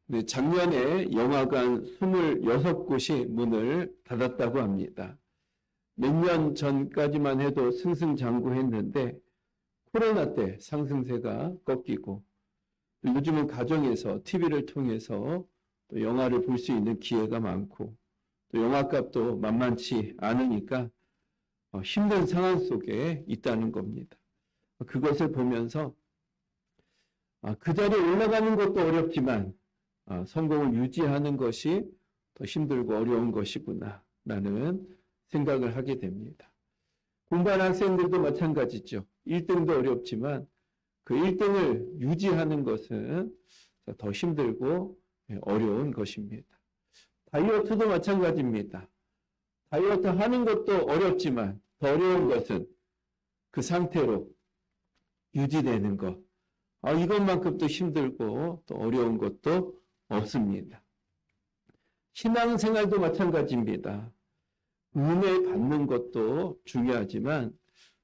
네, 작년에 영화관 26곳이 문을 닫았다고 합니다. 몇 년 전까지만 해도 승승장구했는데 코로나 때 상승세가 꺾이고 요즘은 가정에서 TV를 통해서 또 영화를 볼 수 있는 기회가 많고 또 영화값도 만만치 않으니까 힘든 상황 속에 있다는 겁니다. 그것을 보면서 그 자리에 올라가는 것도 어렵지만 성공을 유지하는 것이 더 힘들고 어려운 것이구나 라는 생각을 하게 됩니다. 공부하는 학생들도 마찬가지죠. 1등도 어렵지만 그 1등을 유지하는 것은 더 힘들고 어려운 것입니다. 다이어트도 마찬가지입니다. 다이어트 하는 것도 어렵지만 더 어려운 것은 그 상태로 유지되는 것. 이것만큼 또 힘들고 또 어려운 것도 없습니다. 신앙생활도 마찬가지입니다. 은혜 받는 것도 중요하지만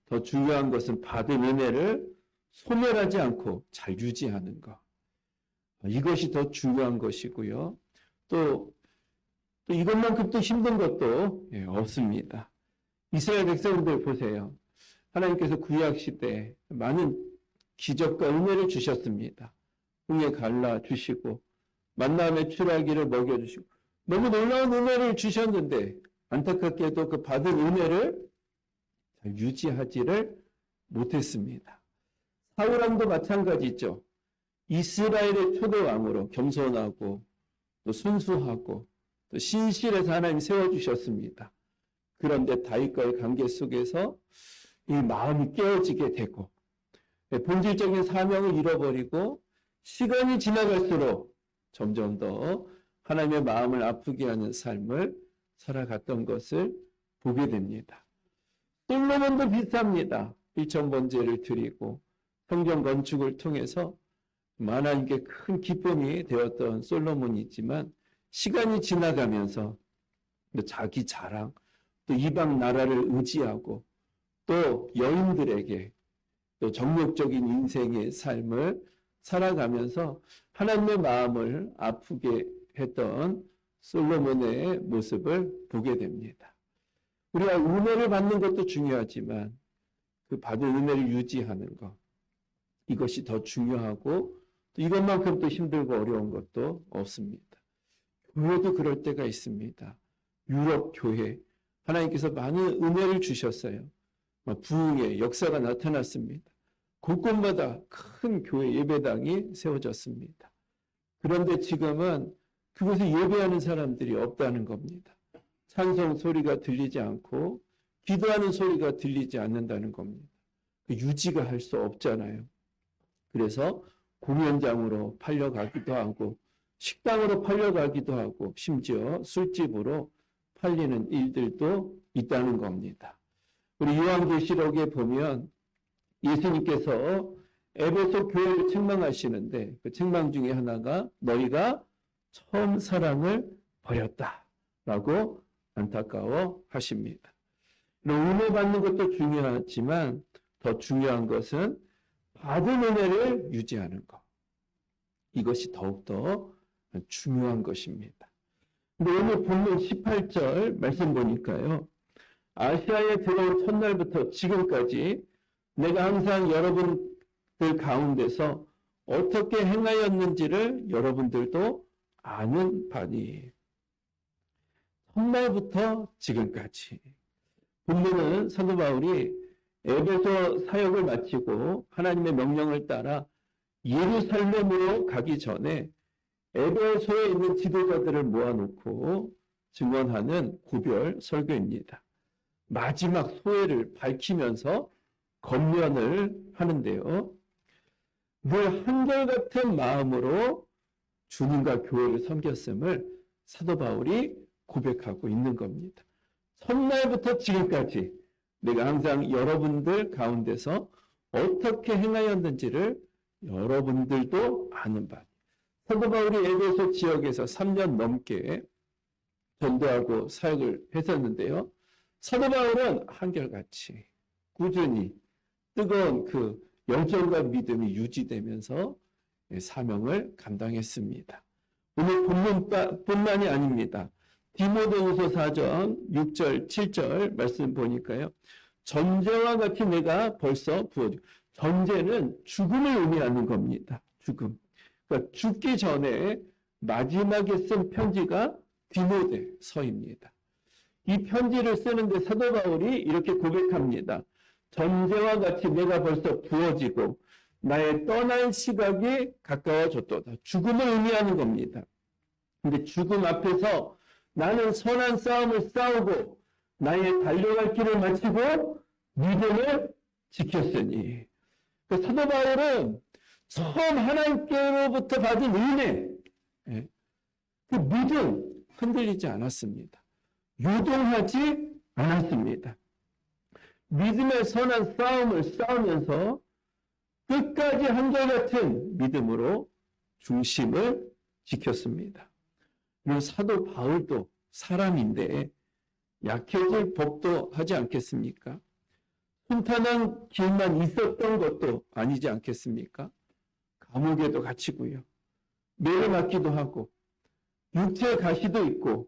더 중요한 것은 받은 은혜를 소멸하지 않고 잘 유지하는 것. 이것이 더 중요한 것이고요. 또 이것만큼 또 힘든 것도 없습니다. 이스라엘 백성들 보세요. 하나님께서 구약시대에 많은 기적과 은혜를 주셨습니다. 홍해 갈라주시고 만남의 출하기를 먹여주시고 너무 놀라운 은혜를 주셨는데 안타깝게도 그 받은 은혜를 잘 유지하지를 못했습니다. 사울왕도 마찬가지죠. 이스라엘의 초대 왕으로 겸손하고 또 순수하고 또 신실해서 하나님이 세워주셨습니다. 그런데 다윗과의 관계 속에서 이 마음이 깨어지게 되고 본질적인 사명을 잃어버리고 시간이 지나갈수록 점점 더 하나님의 마음을 아프게 하는 삶을 살아갔던 것을 보게 됩니다. 솔로몬도 비슷합니다. 일천번제를 드리고 성전 건축을 통해서 하나님께 큰 기쁨이 되었던 솔로몬이지만 시간이 지나가면서 자기 자랑, 또 이방 나라를 의지하고 또 여인들에게 또 정욕적인 인생의 삶을 살아가면서 하나님의 마음을 아프게 했던 솔로몬의 모습을 보게 됩니다. 우리가 은혜를 받는 것도 중요하지만 그 받은 은혜를 유지하는 것, 이것이 더 중요하고 또 이것만큼 또 힘들고 어려운 것도 없습니다. 교회도 그럴 때가 있습니다. 유럽 교회, 하나님께서 많은 은혜를 주셨어요. 부흥의 역사가 나타났습니다. 곳곳마다 큰 교회 예배당이 세워졌습니다. 그런데 지금은 그곳에 예배하는 사람들이 없다는 겁니다. 찬송 소리가 들리지 않고 기도하는 소리가 들리지 않는다는 겁니다. 유지가 할 수 없잖아요. 그래서 공연장으로 팔려가기도 하고 식당으로 팔려가기도 하고 심지어 술집으로 팔리는 일들도 있다는 겁니다. 우리 요한계시록에 보면 예수님께서 에베소 교회를 책망하시는데 그 책망 중에 하나가 너희가 처음 사랑을 버렸다라고 안타까워 하십니다. 은혜 받는 것도 중요하지만 더 중요한 것은 받은 은혜를 유지하는 것. 이것이 더욱더 중요한 것입니다. 근데 오늘 본문 18절 말씀 보니까요. 아시아에 들어온 첫날부터 지금까지 내가 항상 여러분들 가운데서 어떻게 행하였는지를 여러분들도 아는 바니. 첫날부터 지금까지. 본문은 사도 바울이 에베소 사역을 마치고 하나님의 명령을 따라 예루살렘으로 가기 전에 에베소에 있는 지도자들을 모아놓고 증언하는 고별 설교입니다. 마지막 소회를 밝히면서 권면을 하는데요. 늘 한결같은 마음으로 주님과 교회를 섬겼음을 사도 바울이 고백하고 있는 겁니다. 첫날부터 지금까지 내가 항상 여러분들 가운데서 어떻게 행하였는지를 여러분들도 아는 바. 사도 바울이 에베소 지역에서 3년 넘게 전도하고 사역을 했었는데요. 사도 바울은 한결같이 꾸준히 뜨거운 그 열정과 믿음이 유지되면서 사명을 감당했습니다. 오늘 본문뿐만이 아닙니다. 디모데후서 4장 6절, 7절 말씀 보니까요. 전제와 같이 내가 벌써 부어주고, 전제는 죽음을 의미하는 겁니다. 죽음. 그러니까 죽기 전에 마지막에 쓴 편지가 디모데서입니다. 이 편지를 쓰는데 사도 바울이 이렇게 고백합니다. 전제와 같이 내가 벌써 부어지고 나의 떠날 시각이 가까워졌도다. 죽음을 의미하는 겁니다. 근데 죽음 앞에서 나는 선한 싸움을 싸우고 나의 달려갈 길을 마치고 믿음을 지켰으니. 사도 바울은 처음 하나님께로부터 받은 은혜, 그 믿음 흔들리지 않았습니다. 요동하지 않았습니다. 믿음의 선한 싸움을 싸우면서 끝까지 한결같은 믿음으로 중심을 지켰습니다. 그리고 사도 바울도 사람인데 약해질 법도 하지 않겠습니까? 순탄한 길만 있었던 것도 아니지 않겠습니까? 감옥에도 갇히고요. 매를 맞기도 하고 육체 가시도 있고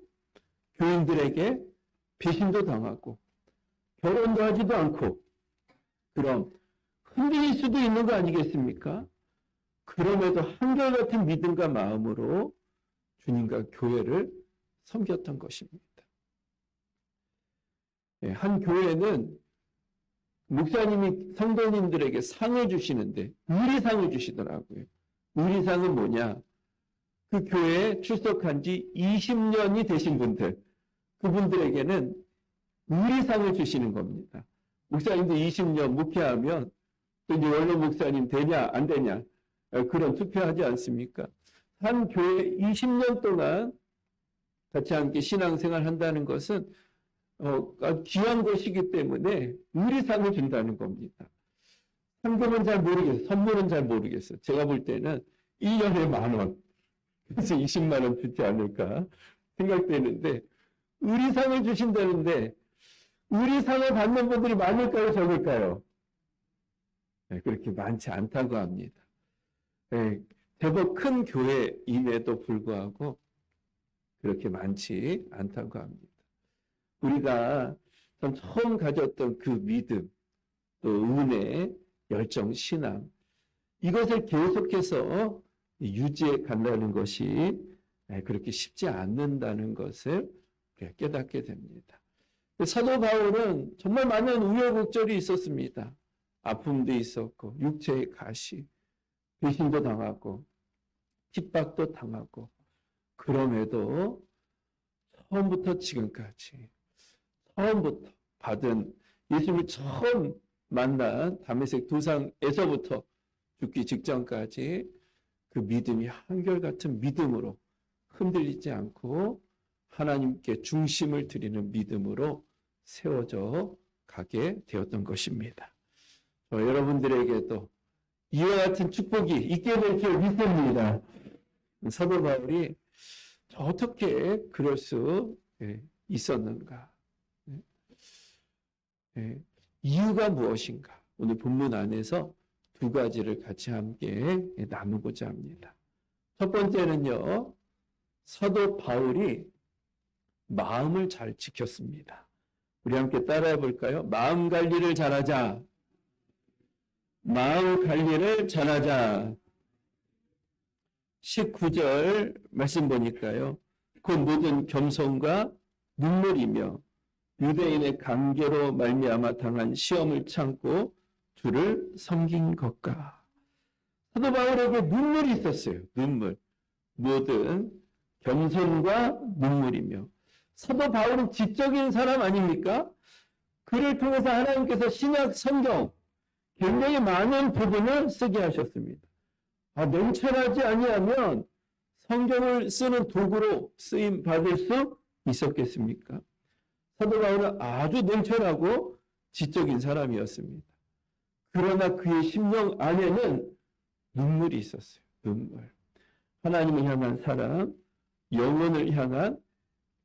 교인들에게 배신도 당하고 결혼도 하지도 않고 그럼 흔들릴 수도 있는 거 아니겠습니까? 그럼에도 한결같은 믿음과 마음으로 주님과 교회를 섬겼던 것입니다. 한 교회는 목사님이 성도님들에게 상을 주시는데 의리상을 주시더라고요. 의리상은 뭐냐? 그 교회에 출석한 지 20년이 되신 분들, 그분들에게는 의리상을 주시는 겁니다. 목사님도 20년 목회하면 또 이제 원로 목사님 되냐 안 되냐 그런 투표하지 않습니까? 한 교회 20년 동안 같이 함께 신앙생활 한다는 것은 귀한 것이기 때문에 의리상을 준다는 겁니다. 상금은 잘 모르겠어요. 선물은 잘 모르겠어요. 제가 볼 때는 1년에 10,000원, 그래서 20만 원 주지 않을까 생각되는데 의리상을 주신다는데 의리상을 받는 분들이 많을까요? 적을까요? 그렇게 많지 않다고 합니다. 제법 큰 교회임에도 불구하고 그렇게 많지 않다고 합니다. 우리가 처음 가졌던 그 믿음, 또 은혜, 열정, 신앙, 이것을 계속해서 유지해 간다는 것이 그렇게 쉽지 않는다는 것을 깨닫게 됩니다. 사도 바울은 정말 많은 우여곡절이 있었습니다. 아픔도 있었고, 육체의 가시, 배신도 당하고, 핍박도 당하고, 그럼에도 처음부터 지금까지 처음부터 받은 예수님을 처음 만난 다메섹 도상에서부터 죽기 직전까지 그 믿음이 한결같은 믿음으로 흔들리지 않고 하나님께 중심을 드리는 믿음으로 세워져 가게 되었던 것입니다. 여러분들에게도 이와 같은 축복이 있게 될 줄 믿습니다. 사도 바울이 어떻게 그럴 수 있었는가? 이유가 무엇인가? 오늘 본문 안에서 두 가지를 같이 함께 나누고자 합니다. 첫 번째는요, 사도 바울이 마음을 잘 지켰습니다. 우리 함께 따라해 볼까요? 마음 관리를 잘하자. 마음 관리를 잘하자. 19절 말씀 보니까요. 그 모든 겸손과 눈물이며 유대인의 관계로 말미암아 당한 시험을 참고 주를 섬긴 것과. 사도 바울에게 눈물이 있었어요. 눈물. 모든 겸손과 눈물이며. 사도 바울은 지적인 사람 아닙니까? 그를 통해서 하나님께서 신약 성경 굉장히 많은 부분을 쓰게 하셨습니다. 냉철하지 아니하면 성경을 쓰는 도구로 쓰임 받을 수 있었겠습니까? 사도 바울은 아주 냉철하고 지적인 사람이었습니다. 그러나 그의 심령 안에는 눈물이 있었어요. 눈물. 하나님을 향한 사랑, 영혼을 향한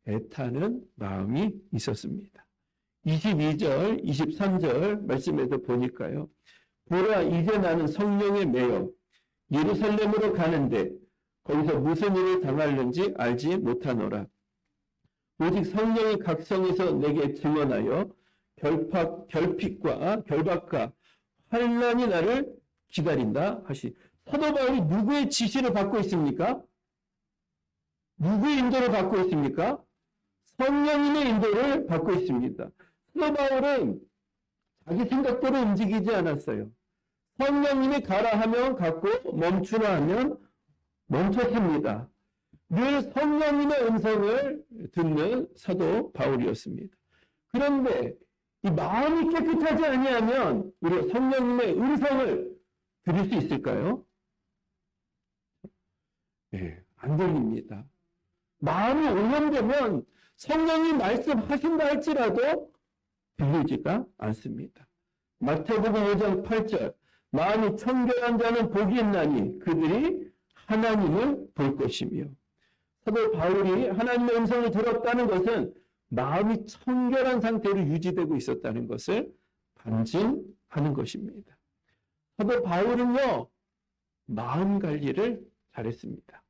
애타는 마음이 있었습니다. 22절, 23절 말씀에도 보니까요. 보라, 이제 나는 성령에 매여 예루살렘으로 가는데 거기서 무슨 일을 당하는지 알지 못하노라. 오직 성령이 각성에서 내게 증언하여 결박과 환난이 나를 기다린다 하시. 사도 바울이 누구의 지시를 받고 있습니까? 누구의 인도를 받고 있습니까? 성령님의 인도를 받고 있습니다. 사도 바울은 자기 생각대로 움직이지 않았어요. 성령님이 가라 하면 갔고 멈추라 하면 멈췄습니다. 늘 성령님의 음성을 듣는 사도 바울이었습니다. 그런데 이 마음이 깨끗하지 아니하면 우리가 성령님의 음성을 들을 수 있을까요? 네, 안 들립니다. 마음이 오염되면 성령이 말씀하신다 할지라도 들리지가 않습니다. 마태복음 5장 8절 마음이 청결한 자는 복이 있나니 그들이 하나님을 볼 것이며. 사도 바울이 하나님의 음성을 들었다는 것은 마음이 청결한 상태로 유지되고 있었다는 것을 반증하는 것입니다. 사도 바울은요, 마음 관리를 잘했습니다.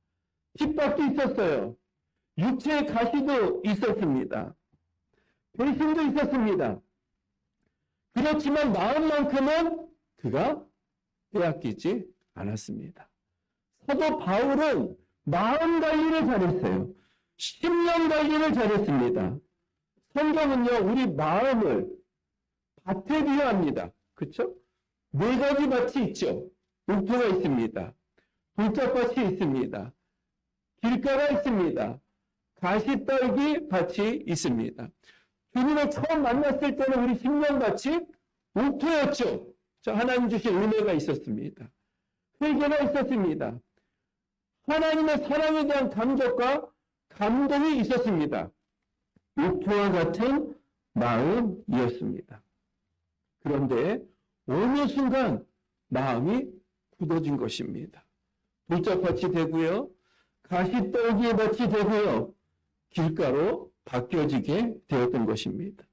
핍박도 있었어요. 육체의 가시도 있었습니다. 배신도 있었습니다. 그렇지만 마음만큼은 그가 빼앗기지 않았습니다. 사도 바울은 마음 관리를 잘했어요. 심령 관리를 잘했습니다. 성경은요, 우리 마음을 밭에 비유합니다. 그렇죠? 4가지 밭이 있죠. 옥토가 있습니다. 돌짝밭이 있습니다. 길가가 있습니다. 가시떨기 밭이 있습니다. 주님을 처음 만났을 때는 우리 심령밭이 옥토였죠. 하나님 주신 은혜가 있었습니다. 회개가 있었습니다. 하나님의 사랑에 대한 감격과 감동이 있었습니다. 옥토와 같은 마음이었습니다. 그런데 어느 순간 마음이 굳어진 것입니다. 돌짝밭이 되고요. 가시떨기의 밭이 되고요. 길가로 바뀌어지게 되었던 것입니다.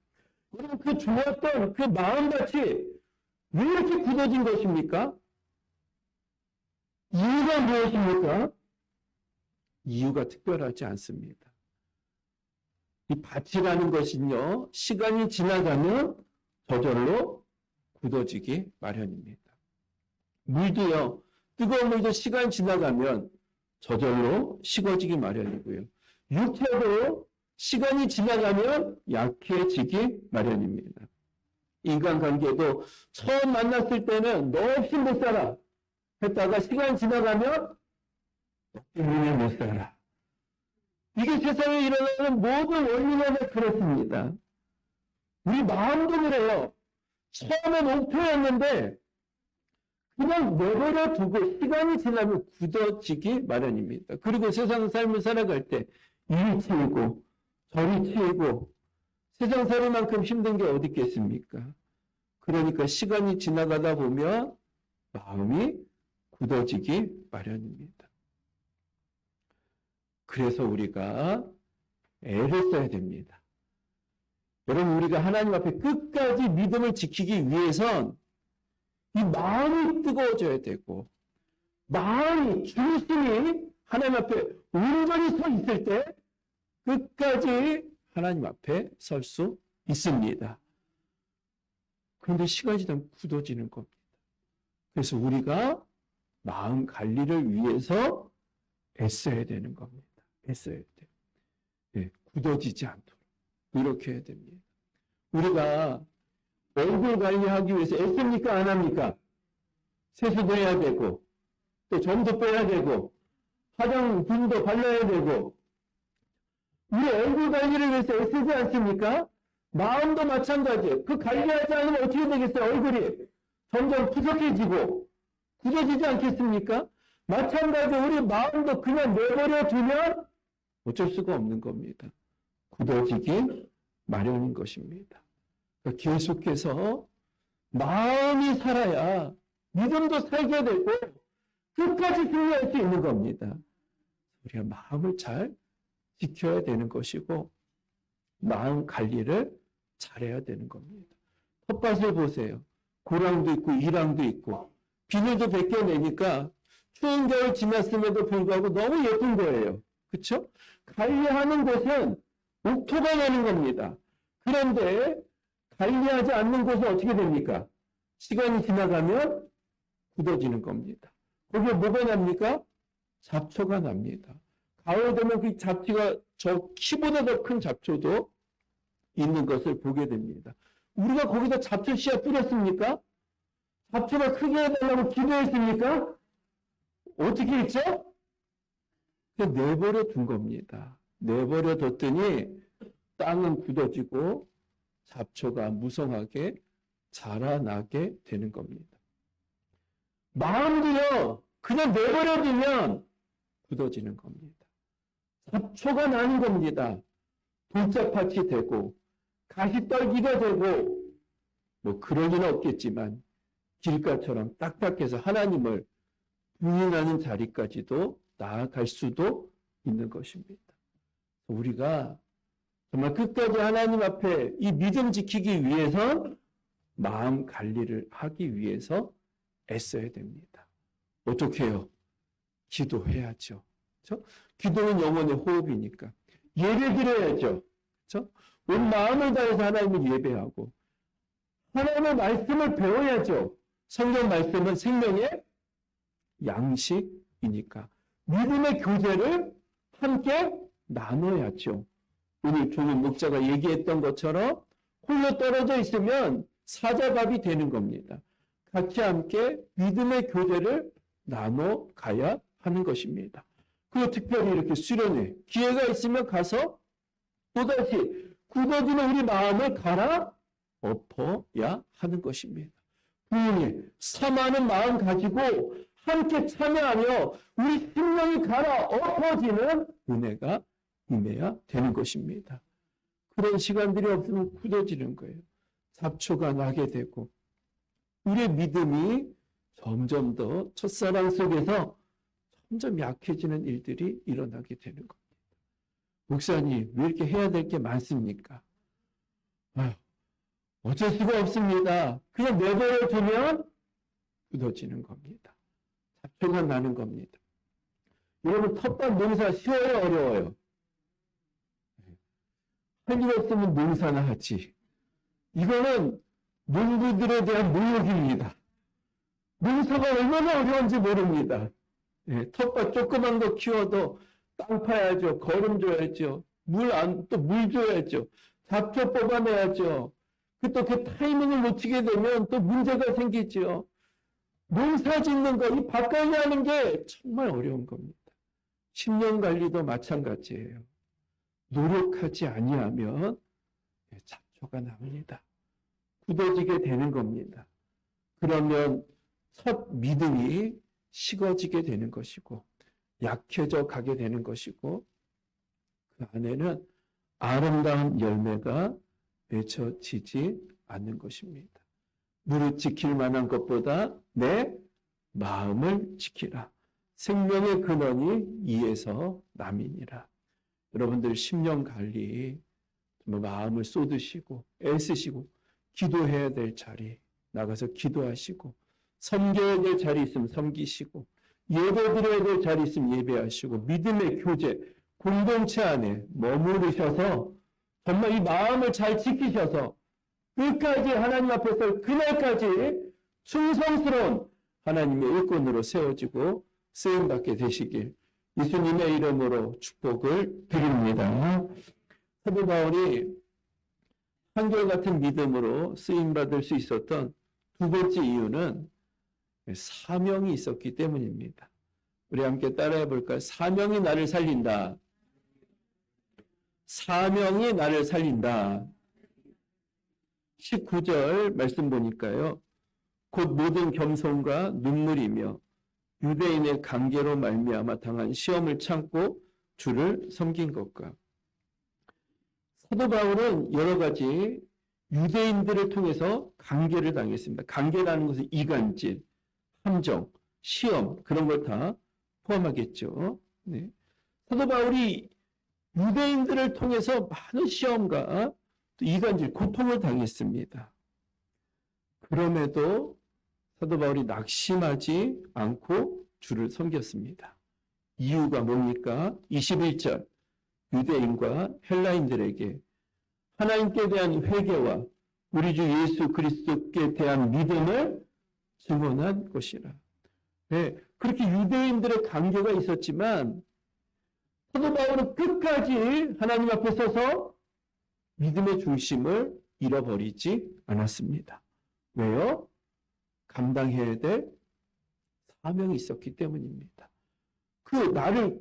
여러분, 그 좋았던 그 마음밭이 왜 이렇게 굳어진 것입니까? 이유가 무엇입니까? 이유가 특별하지 않습니다. 이 밭이라는 것은요, 시간이 지나가면 저절로 굳어지기 마련입니다. 물도요, 뜨거운 물도 시간이 지나가면 저절로 식어지기 마련이고요. 육체도 시간이 지나가면 약해지기 마련입니다. 인간관계도 처음 만났을 때는 너 없이 못 살아 했다가 시간이 지나가면 너 때문에 못 살아. 이게 세상에 일어나는 모든 원리가 그렇습니다. 우리 마음도 그래요. 처음엔 옥토였는데 그냥 내버려 두고 시간이 지나면 굳어지기 마련입니다. 그리고 세상 삶을 살아갈 때 이리 치이고 저리 치이고 세상 살이만큼 힘든 게 어디 있겠습니까? 그러니까 시간이 지나가다 보면 마음이 굳어지기 마련입니다. 그래서 우리가 애를 써야 됩니다. 여러분, 우리가 하나님 앞에 끝까지 믿음을 지키기 위해선 이 마음이 뜨거워져야 되고, 마음이, 중심이 하나님 앞에 온전히 서 있을 때 끝까지 하나님 앞에 설 수 있습니다. 그런데 시간이 지나면 굳어지는 겁니다. 그래서 우리가 마음 관리를 위해서 애써야 되는 겁니다. 애써야 돼요. 네, 굳어지지 않도록 이렇게 해야 됩니다. 우리가 얼굴 관리하기 위해서 애씁니까? 안 합니까? 세수도 해야 되고 또 점도 빼야 되고 화장품도 발라야 되고 우리 얼굴 관리를 위해서 애쓰지 않습니까? 마음도 마찬가지예요. 그 관리하지 않으면 어떻게 되겠어요? 얼굴이 점점 푸석해지고 굳어지지 않겠습니까? 마찬가지로 우리 마음도 그냥 내버려 두면 어쩔 수가 없는 겁니다. 굳어지기 마련인 것입니다. 그러니까 계속해서 마음이 살아야 믿음도 살게 되고 끝까지 승리할 수 있는 겁니다. 우리가 마음을 잘 지켜야 되는 것이고 마음 관리를 잘해야 되는 겁니다. 텃밭을 보세요. 고랑도 있고 이랑도 있고 비닐도 벗겨내니까 추운 겨울 지났음에도 불구하고 너무 예쁜 거예요. 그렇죠? 관리하는 곳은 옥토가 나는 겁니다. 그런데 관리하지 않는 곳은 어떻게 됩니까? 시간이 지나가면 굳어지는 겁니다. 거기에 뭐가 납니까? 잡초가 납니다. 가을 되면 그 잡초가 저 키보다 더 큰 잡초도 있는 것을 보게 됩니다. 우리가 거기다 잡초 씨앗 뿌렸습니까? 잡초가 크게 해달라고 기도했습니까? 어떻게 했죠? 내버려 둔 겁니다. 내버려 뒀더니 땅은 굳어지고 잡초가 무성하게 자라나게 되는 겁니다. 마음도요, 그냥 내버려 두면 굳어지는 겁니다. 잡초가 나는 겁니다. 돌짝밭이 되고 가시떨기가 되고 뭐 그럴 리는 없겠지만 길가처럼 딱딱해서 하나님을 부인하는 자리까지도 나아갈 수도 있는 것입니다. 우리가 정말 끝까지 하나님 앞에 이 믿음 지키기 위해서 마음 관리를 하기 위해서 애써야 됩니다. 어떻게 해요? 기도해야죠. 그렇죠? 기도는 영혼의 호흡이니까 예배 드려야죠. 그렇죠? 온 마음을 다해서 하나님을 예배하고 하나님의 말씀을 배워야죠. 성경 말씀은 생명의 양식이니까 믿음의 교제를 함께 나눠야죠. 오늘 조문 목자가 얘기했던 것처럼 홀로 떨어져 있으면 사자밥이 되는 겁니다. 같이 함께 믿음의 교제를 나눠 가야 하는 것입니다. 그리고 특별히 이렇게 수련회 기회가 있으면 가서 또다시 굳어지는 우리 마음을 갈아 엎어야 하는 것입니다. 부모님, 사모하는 마음 가지고 함께 참여하며 우리 심령이 갈아 엎어지는 은혜가 임해야 되는 것입니다. 그런 시간들이 없으면 굳어지는 거예요. 잡초가 나게 되고 우리의 믿음이 점점 더 첫사랑 속에서 점점 약해지는 일들이 일어나게 되는 겁니다. 목사님, 왜 이렇게 해야 될 게 많습니까? 어쩔 수가 없습니다. 그냥 내버려 두면 굳어지는 겁니다. 잡초가 나는 겁니다. 여러분, 텃밭 농사 쉬워요, 어려워요? 할 일 없으면 농사나 하지. 이거는 농부들에 대한 모욕입니다. 농사가 얼마나 어려운지 모릅니다. 텃밭 조그만 거 키워도 땅 파야죠. 거름 줘야죠. 또 물 줘야죠. 잡초 뽑아내야죠. 또 그 타이밍을 놓치게 되면 또 문제가 생기죠. 농사 짓는 거, 이 밭 관리하는 게 정말 어려운 겁니다. 심령 관리도 마찬가지예요. 노력하지 아니하면 잡초가 납니다. 굳어지게 되는 겁니다. 그러면 첫 믿음이 식어지게 되는 것이고 약해져 가게 되는 것이고 그 안에는 아름다운 열매가 맺혀지지 않는 것입니다. 무릇 지킬 만한 것보다 내 마음을 지키라. 생명의 근원이 이에서 남이니라. 여러분들 심령 관리 정말 마음을 쏟으시고 애쓰시고 기도해야 될 자리 나가서 기도하시고 섬겨야 될 자리 있으면 섬기시고 예배드려야 될 자리 있으면 예배하시고 믿음의 교제 공동체 안에 머무르셔서 정말 이 마음을 잘 지키셔서 끝까지 하나님 앞에서 그날까지 충성스러운 하나님의 일꾼으로 세워지고 쓰임받게 되시길 예수님의 이름으로 축복을 드립니다. 사도 바울이 한결같은 믿음으로 쓰임받을 수 있었던 두 번째 이유는 사명이 있었기 때문입니다. 우리 함께 따라해 볼까요? 사명이 나를 살린다. 사명이 나를 살린다. 19절 말씀 보니까요. 곧 모든 겸손과 눈물이며 유대인의 관계로 말미암아 당한 시험을 참고 주를 섬긴 것과 사도 바울은 여러 가지 유대인들을 통해서 관계를 당했습니다. 관계라는 것은 이간질, 함정, 시험 그런 걸 다 포함하겠죠. 네. 사도 바울이 유대인들을 통해서 많은 시험과 또 이간질, 고통을 당했습니다. 그럼에도 사도 바울이 낙심하지 않고 주를 섬겼습니다. 이유가 뭡니까? 21절 유대인과 헬라인들에게 하나님께 대한 회개와 우리 주 예수 그리스도께 대한 믿음을 증언한 것이라. 네, 그렇게 유대인들의 관계가 있었지만 사도 바울은 끝까지 하나님 앞에 서서 믿음의 중심을 잃어버리지 않았습니다. 왜요? 감당해야 될 사명이 있었기 때문입니다. 그 나를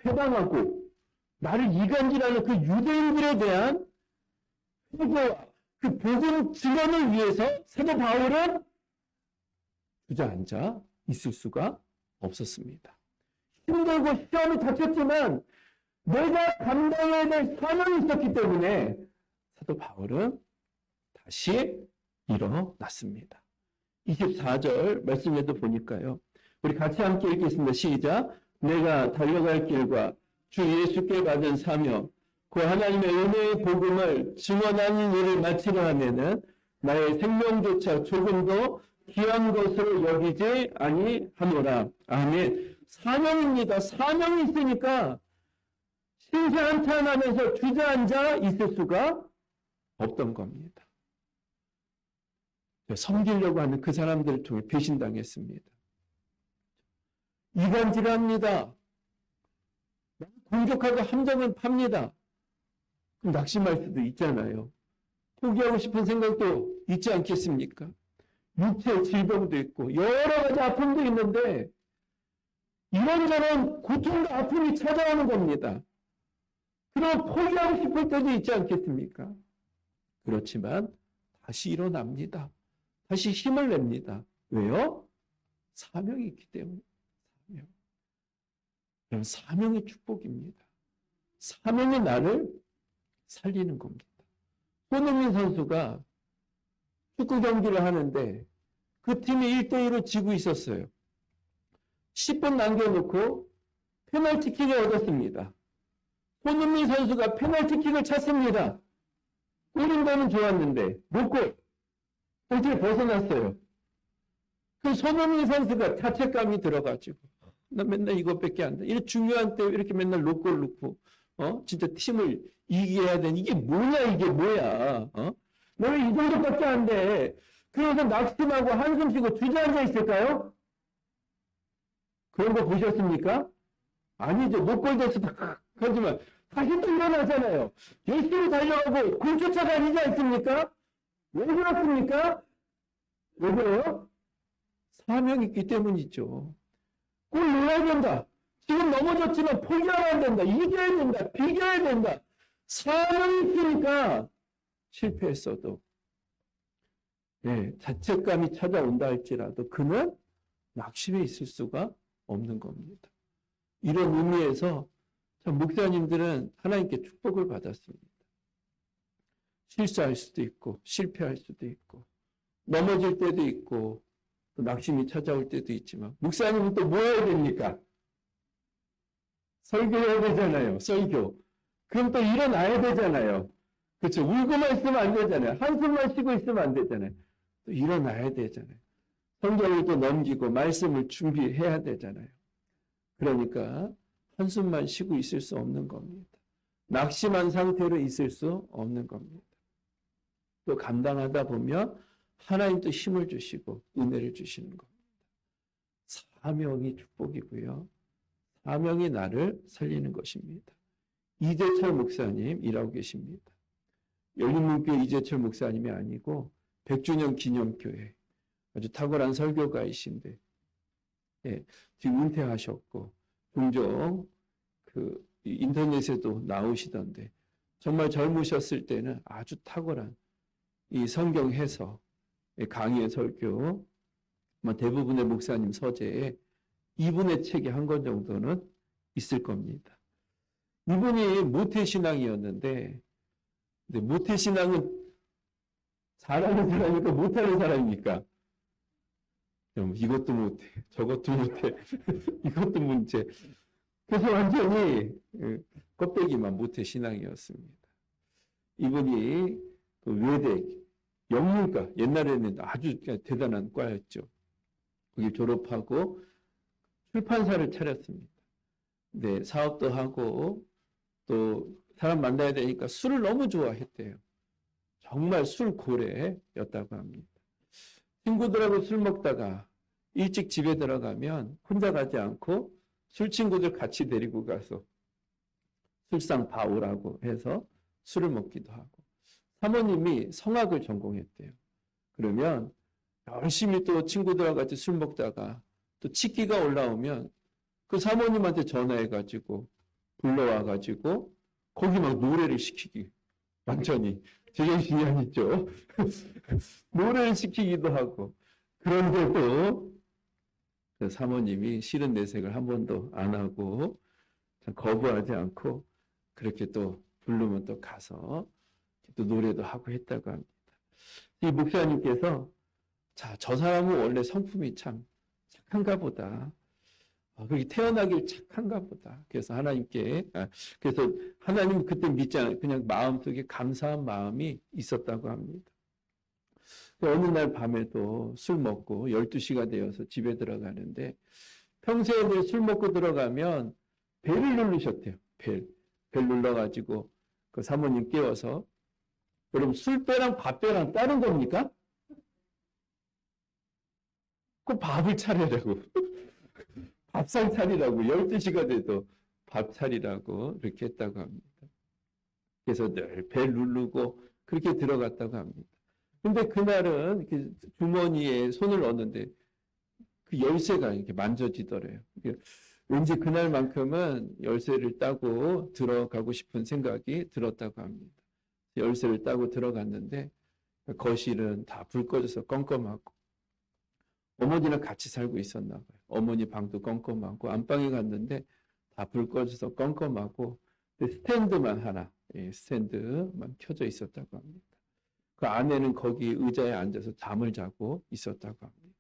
회방하고 나를 이간질하는 그 유대인들에 대한 회개와 그 복음 증언을 위해서 사도 바울은 주저앉아 있을 수가 없었습니다. 힘들고 시험이 닥쳤지만 내가 감당해야 될 사명이 있었기 때문에 사도 바울은 다시 일어났습니다. 24절 말씀에도 보니까요. 우리 같이 함께 읽겠습니다. 시작. 내가 달려갈 길과 주 예수께 받은 사명, 그 하나님의 은혜의 복음을 증언하는 일을 마치려 하면은 나의 생명조차 조금도 귀한 것으로 여기지 아니하노라. 아멘. 사명입니다. 사명이 있으니까 신세한탄하면서 주저앉아 있을 수가 없던 겁니다. 섬기려고 하는 그 사람들을 통해 배신당했습니다. 이간질합니다. 공격하고 함정은 팝니다. 그럼 낙심할 수도 있잖아요. 포기하고 싶은 생각도 있지 않겠습니까? 육체 질병도 있고 여러 가지 아픔도 있는데 이런저런 고통과 아픔이 찾아오는 겁니다. 그럼 포기하고 싶을 때도 있지 않겠습니까? 그렇지만 다시 일어납니다. 다시 힘을 냅니다. 왜요? 사명이 있기 때문에. 사명. 그럼 사명의 축복입니다. 사명이 나를 살리는 겁니다. 손흥민 선수가 축구 경기를 하는데 그 팀이 1대1로 지고 있었어요. 10분 남겨놓고 페널티킥을 얻었습니다. 손흥민 선수가 페널티킥을 찼습니다. 골인 거는 좋았는데 노골. 골을 벗어났어요. 그 손흥민 선수가 자책감이 들어가지고 나 맨날 이것밖에 안 돼. 이렇게 중요한 때 이렇게 맨날 노골 넣고 진짜 팀을 이겨야 되는 이게 뭐냐 이게 뭐야. 너 왜 이 정도밖에 안 돼. 그래서 낙심하고 한숨 쉬고 주저앉아 있을까요? 그런 거 보셨습니까? 아니죠. 노골 돼서 하지만 다시 또 일어나잖아요. 열심히 달려가고 공쫓아가 아니지 않습니까? 왜 그렇습니까? 왜 그래요? 사명이 있기 때문이죠. 꼭 넣어야 된다. 지금 넘어졌지만 포기하면 안 된다. 이겨야 된다. 비겨야 된다. 사명이 있으니까 실패했어도 자책감이 찾아온다 할지라도 그는 낙심해 있을 수가 없는 겁니다. 이런 의미에서 참 목사님들은 하나님께 축복을 받았습니다. 실수할 수도 있고 실패할 수도 있고 넘어질 때도 있고 또 낙심이 찾아올 때도 있지만 목사님은 또 뭐 해야 됩니까? 설교해야 되잖아요. 설교. 그럼 또 일어나야 되잖아요. 그렇죠. 울고만 있으면 안 되잖아요. 한숨만 쉬고 있으면 안 되잖아요. 또 일어나야 되잖아요. 성경을 또 넘기고 말씀을 준비해야 되잖아요. 그러니까 한숨만 쉬고 있을 수 없는 겁니다. 낙심한 상태로 있을 수 없는 겁니다. 또 감당하다 보면 하나님 또 힘을 주시고 은혜를 주시는 겁니다. 사명이 축복이고요. 사명이 나를 살리는 것입니다. 이재철 목사님 일하고 계십니다. 열린문교회 이재철 목사님이 아니고 100주년 기념교회 아주 탁월한 설교가이신데 지금 은퇴하셨고 종종 그 인터넷에도 나오시던데 정말 젊으셨을 때는 아주 탁월한 이 성경 해석, 강의 설교, 대부분의 목사님 서재에 이분의 책이 한 권 정도는 있을 겁니다. 이분이 모태신앙이었는데 모태신앙은 잘하는 사람입니까? 못하는 사람입니까? 이것도 못해, 저것도 못해, 이것도 문제. 그래서 완전히 껍데기만 모태신앙이었습니다. 이분이 그 외대, 영문과, 옛날에는 아주 대단한 과였죠. 거기 졸업하고 출판사를 차렸습니다. 네, 사업도 하고 또 사람 만나야 되니까 술을 너무 좋아했대요. 정말 술 고래였다고 합니다. 친구들하고 술 먹다가 일찍 집에 들어가면 혼자 가지 않고 술 친구들 같이 데리고 가서 술상 봐오라고 해서 술을 먹기도 하고, 사모님이 성악을 전공했대요. 그러면 열심히 또 친구들하고 같이 술 먹다가 또 치기가 올라오면 그 사모님한테 전화해가지고 불러와가지고 거기 막 노래를 시키기, 완전히 제정신이 아니죠. 노래를 시키기도 하고, 그런데도 그 사모님이 싫은 내색을 한 번도 안 하고 거부하지 않고 그렇게 또 부르면 또 가서 또 노래도 하고 했다고 합니다. 이 목사님께서 자, 저 사람은 원래 성품이 참 착한가 보다. 그렇게 태어나길 착한가 보다. 그래서 그래서 하나님 그때 믿지 않아요. 그냥 마음속에 감사한 마음이 있었다고 합니다. 어느 날 밤에도 술 먹고 12시가 되어서 집에 들어가는데, 평소에 술 먹고 들어가면 벨을 누르셨대요. 벨 눌러가지고 그 사모님 깨워서, 여러분 술배랑 밥배랑 다른 겁니까? 그 밥을 차리라고. 밥상 차리라고. 12시가 돼도 밥 차리라고 이렇게 했다고 합니다. 그래서 늘 벨 누르고 그렇게 들어갔다고 합니다. 근데 그날은 주머니에 손을 넣었는데 그 열쇠가 이렇게 만져지더래요. 왠지 그날만큼은 열쇠를 따고 들어가고 싶은 생각이 들었다고 합니다. 열쇠를 따고 들어갔는데 거실은 다 불 꺼져서 껌껌하고, 어머니랑 같이 살고 있었나 봐요. 어머니 방도 껌껌하고, 안방에 갔는데 다 불 꺼져서 껌껌하고, 스탠드만 하나, 스탠드만 켜져 있었다고 합니다. 그 안에는 거기 의자에 앉아서 잠을 자고 있었다고 합니다.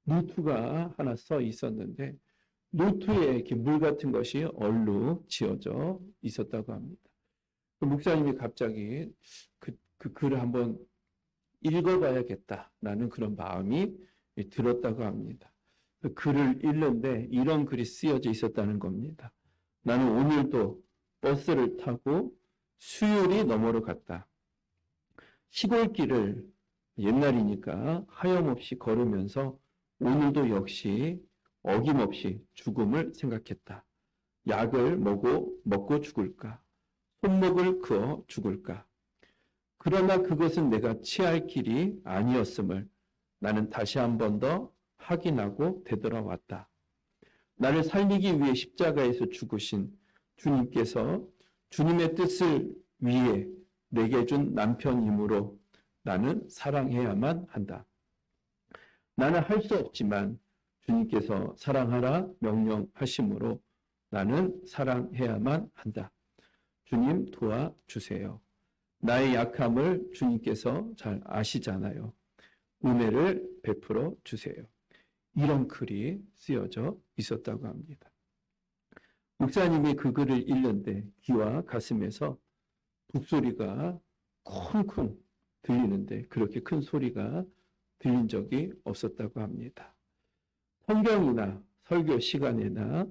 노트가 하나 써 있었는데 노트에 이렇게 물 같은 것이 얼룩 지어져 있었다고 합니다. 그 목사님이 갑자기 그 글을 한번 읽어봐야겠다라는 그런 마음이 들었다고 합니다. 그 글을 읽는데 이런 글이 쓰여져 있었다는 겁니다. 나는 오늘도 버스를 타고 수유리 너머로 갔다. 시골길을 옛날이니까 하염없이 걸으면서 오늘도 역시 어김없이 죽음을 생각했다. 약을 먹고 죽을까? 손목을 그어 죽을까? 그러나 그것은 내가 취할 길이 아니었음을 나는 다시 한 번 더 확인하고 되돌아왔다. 나를 살리기 위해 십자가에서 죽으신 주님께서 주님의 뜻을 위해 내게 준 남편이므로 나는 사랑해야만 한다. 나는 할 수 없지만 주님께서 사랑하라 명령하심으로 나는 사랑해야만 한다. 주님 도와주세요. 나의 약함을 주님께서 잘 아시잖아요. 은혜를 베풀어 주세요. 이런 글이 쓰여져 있었다고 합니다. 목사님이 그 글을 읽는데 귀와 가슴에서 북소리가 쿵쿵 들리는데 그렇게 큰 소리가 들린 적이 없었다고 합니다. 성경이나 설교 시간이나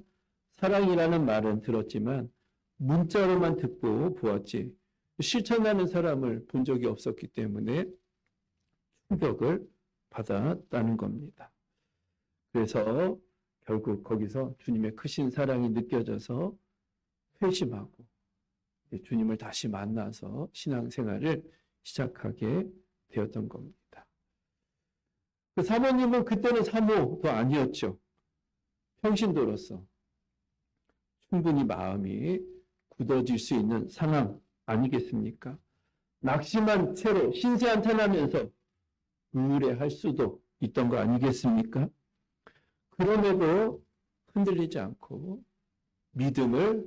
사랑이라는 말은 들었지만 문자로만 듣고 보았지 실천하는 사람을 본 적이 없었기 때문에 충격을 받았다는 겁니다. 그래서 결국 거기서 주님의 크신 사랑이 느껴져서 회심하고 주님을 다시 만나서 신앙생활을 시작하게 되었던 겁니다. 그 사모님은 그때는 사모도 아니었죠. 평신도로서 충분히 마음이 굳어질 수 있는 상황 아니겠습니까? 낙심한 채로 신세한탄하면서 우울해할 수도 있던 거 아니겠습니까? 그럼에도 흔들리지 않고 믿음을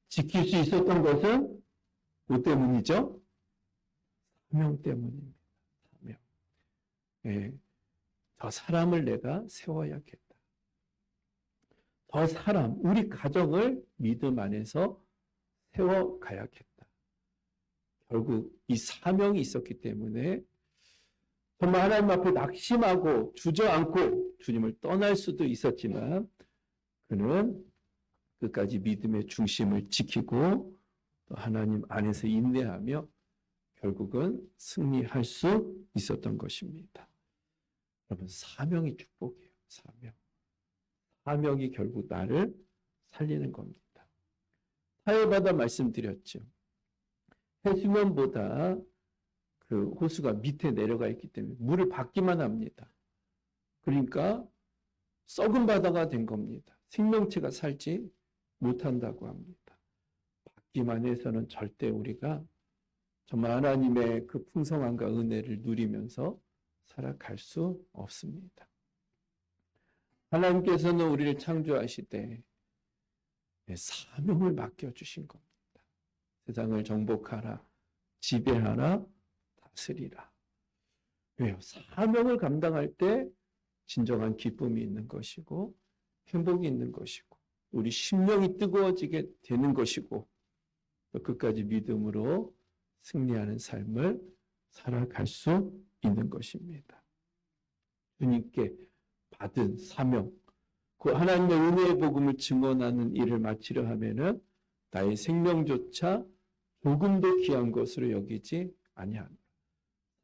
지킬 수 있었던 것은 뭐 때문이죠? 사명 때문입니다. 사명. 예, 저 사람을 내가 세워야겠다. 저 사람, 우리 가정을 믿음 안에서 세워가야겠다. 결국 이 사명이 있었기 때문에 정말 하나님 앞에 낙심하고 주저앉고 주님을 떠날 수도 있었지만 그는 끝까지 믿음의 중심을 지키고 또 하나님 안에서 인내하며 결국은 승리할 수 있었던 것입니다. 여러분, 사명이 축복이에요. 사명이 결국 나를 살리는 겁니다. 타협하다 말씀드렸죠. 해수면보다 그 호수가 밑에 내려가 있기 때문에 물을 받기만 합니다. 그러니까 썩은 바다가 된 겁니다. 생명체가 살지 못한다고 합니다. 받기만 해서는 절대 우리가 정말 하나님의 그 풍성함과 은혜를 누리면서 살아갈 수 없습니다. 하나님께서는 우리를 창조하실 때 사명을 맡겨주신 겁니다. 세상을 정복하라, 지배하라, 다스리라. 왜요? 사명을 감당할 때 진정한 기쁨이 있는 것이고 행복이 있는 것이고 우리 심령이 뜨거워지게 되는 것이고 또 끝까지 믿음으로 승리하는 삶을 살아갈 수 있는 것입니다. 주님께 받은 사명, 그 하나님의 은혜의 복음을 증언하는 일을 마치려 하면은 나의 생명조차 조금도 귀한 것으로 여기지 아니하노라.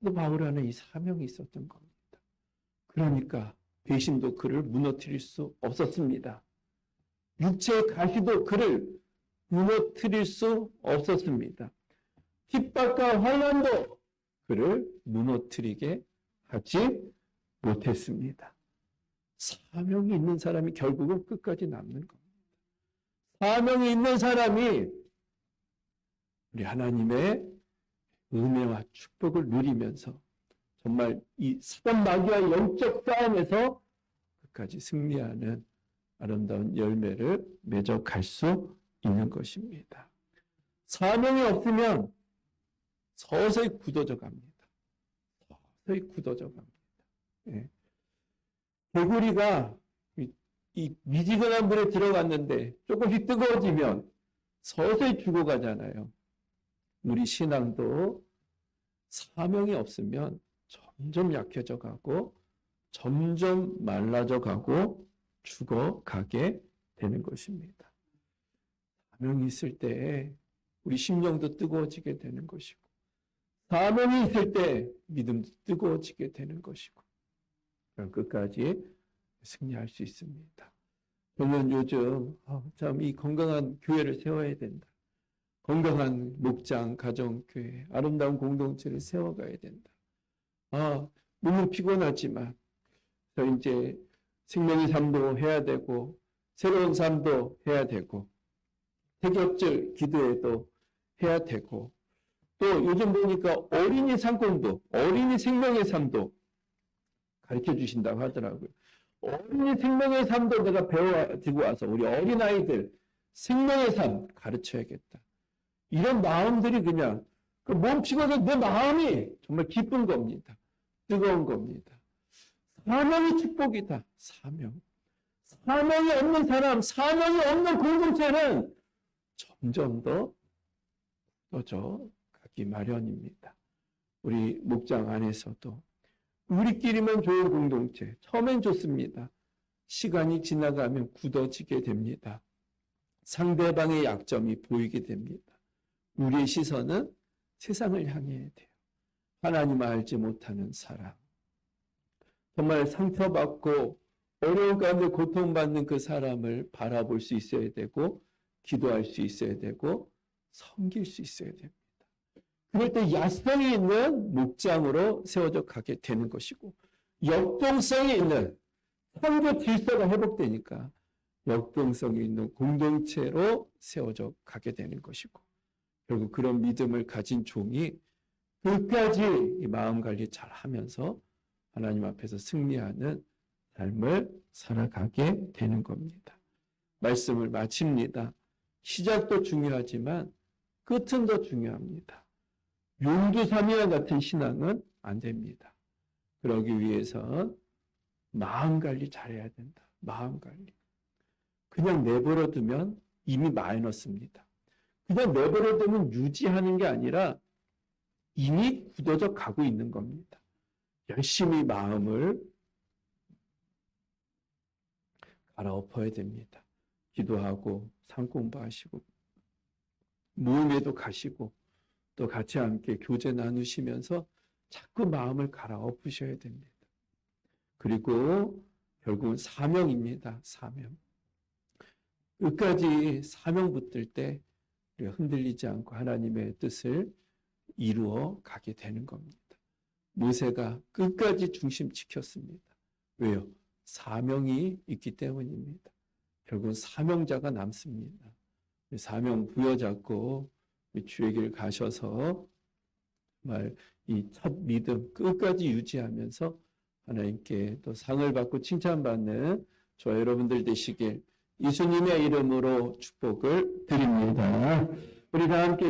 또 바울 안에 이 사명이 있었던 겁니다. 그러니까 배신도 그를 무너뜨릴 수 없었습니다. 육체의 가시도 그를 무너뜨릴 수 없었습니다. 핍박과 환난도 그를 무너뜨리게 하지 못했습니다. 사명이 있는 사람이 결국은 끝까지 남는 겁니다. 사명이 있는 사람이 우리 하나님의 은혜와 축복을 누리면서 정말 이 사단 마귀와의 영적 싸움에서 끝까지 승리하는 아름다운 열매를 맺어 갈 수 있는 것입니다. 사명이 없으면 서서히 굳어져 갑니다. 서서히 굳어져 갑니다. 예. 개구리가 이 미지근한 물에 들어갔는데 조금씩 뜨거워지면 서서히 죽어가잖아요. 우리 신앙도 사명이 없으면 점점 약해져 가고 점점 말라져 가고 죽어가게 되는 것입니다. 사명이 있을 때 우리 심령도 뜨거워지게 되는 것이고 사명이 있을 때 믿음도 뜨거워지게 되는 것이고 끝까지 승리할 수 있습니다. 저는 요즘 참 이 건강한 교회를 세워야 된다. 건강한 목장, 가정교회, 아름다운 공동체를 세워가야 된다. 너무 피곤하지만 저 이제 생명의 삶도 해야 되고 새로운 삶도 해야 되고 태격절 기도회도 해야 되고 또 요즘 보니까 어린이 상권도 어린이 생명의 삶도 가르쳐 주신다고 하더라고요. 어린이 생명의 삶도 내가 배워가지고 와서 우리 어린아이들 생명의 삶 가르쳐야겠다. 이런 마음들이 그냥 멈추고서 내 마음이 정말 기쁜 겁니다. 뜨거운 겁니다. 사명이 축복이다. 사명이 없는 사람, 사명이 없는 공동체는 점점 더 굳어져 가기 마련입니다. 우리 목장 안에서도 우리끼리만 좋은 공동체, 처음엔 좋습니다. 시간이 지나가면 굳어지게 됩니다. 상대방의 약점이 보이게 됩니다. 우리의 시선은 세상을 향해야 돼요. 하나님을 알지 못하는 사람, 정말 상처받고 어려운 가운데 고통받는 그 사람을 바라볼 수 있어야 되고 기도할 수 있어야 되고 섬길 수 있어야 됩니다. 그럴 때 야성이 있는 목장으로 세워져 가게 되는 것이고 역동성이 있는 선교 질서가 회복되니까 역동성이 있는 공동체로 세워져 가게 되는 것이고 결국 그런 믿음을 가진 종이 끝까지 이 마음 관리 잘 하면서 하나님 앞에서 승리하는 삶을 살아가게 되는 겁니다. 말씀을 마칩니다. 시작도 중요하지만 끝은 더 중요합니다. 용두삼이와 같은 신앙은 안 됩니다. 그러기 위해선 마음 관리 잘해야 된다. 마음 관리. 그냥 내버려 두면 이미 마이너스입니다. 그냥 내버려 두면 유지하는 게 아니라 이미 굳어져 가고 있는 겁니다. 열심히 마음을 갈아엎어야 됩니다. 기도하고 상 공부하시고 모임에도 가시고 또 같이 함께 교제 나누시면서 자꾸 마음을 갈아엎으셔야 됩니다. 그리고 결국은 사명입니다. 사명. 끝까지 사명 붙들 때 우리가 흔들리지 않고 하나님의 뜻을 이루어 가게 되는 겁니다. 모세가 끝까지 중심 지켰습니다. 왜요? 사명이 있기 때문입니다. 결국은 사명자가 남습니다. 사명 부여잡고 주의 길 가셔서 정말 이 첫 믿음 끝까지 유지하면서 하나님께 또 상을 받고 칭찬받는 저와 여러분들 되시길 예수님의 이름으로 축복을 드립니다. 우리 다 함께